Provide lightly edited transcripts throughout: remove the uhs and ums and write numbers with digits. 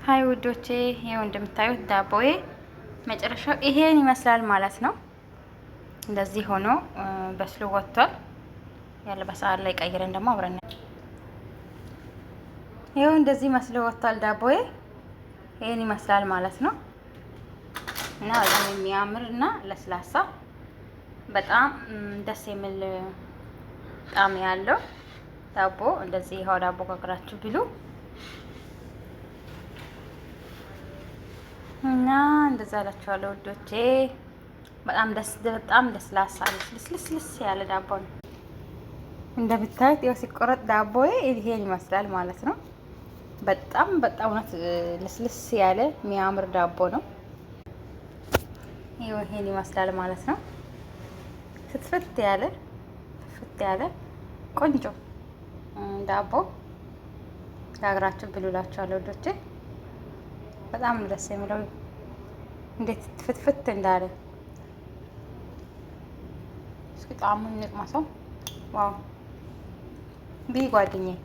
ሀይ ውዶቼ፣ ይሄው እንደምታዩት ዳቦዬ መጨረሻው ይሄን ይመስላል ማለት ነው። እንደዚህ ሆኖ በስሎ ወጥቷል። ያለ በሰዓት ላይ ቀይረን ደግሞ አብረን ይሄው እንደዚህ መስሎ ወጥቷል ዳቦዬ። ይሄን ይመስላል ማለት ነው እና በጣም የሚያምር እና ለስላሳ በጣም ደስ የሚል ጣዕም ያለው ዳቦ። እንደዚህ ይሄው ዳቦ ጋግራችሁ ብሉ እና እንደዛ አላችኋለሁ ውዶቼ። በጣም ለስላሳ ልስልስ ያለ ዳቦ ነው። እንደምታዩት ያው ሲቆረጥ ዳቦዬ ይሄን ይመስላል ማለት ነው። በጣም እውነት ልስልስ ያለ የሚያምር ዳቦ ነው። ይሄን ይመስላል ማለት ነው። ፍትፍት ያለ ቆንጆ ዳቦ ጋግራችሁ ብሉላችኋለሁ ውዶቼ። በጣም ነው ደስ የሚለው እንዴት ፍትፍት እንዳለ። እስኪ ጣዕሙን እንቅመሰው። ዋው ቢ ጓደኛዬ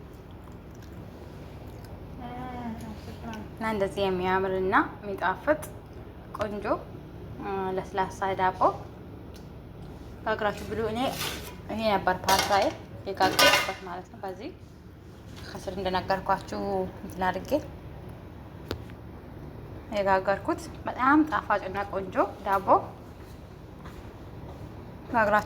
እና እንደዚህ የሚያምር እና የሚጣፍጥ ቆንጆ ለስላሳ ዳቦ ጋግራችሁ ብሉ። ይሄ ነበር ፓስታዬ የጋገርኩበት ማለት ነው። በዚህ ከስር እንደነገርኳችሁ እንትን አድርጌ የጋገርኩት በጣም ጣፋጭ እና ቆንጆ ዳቦ ጋግራችሁ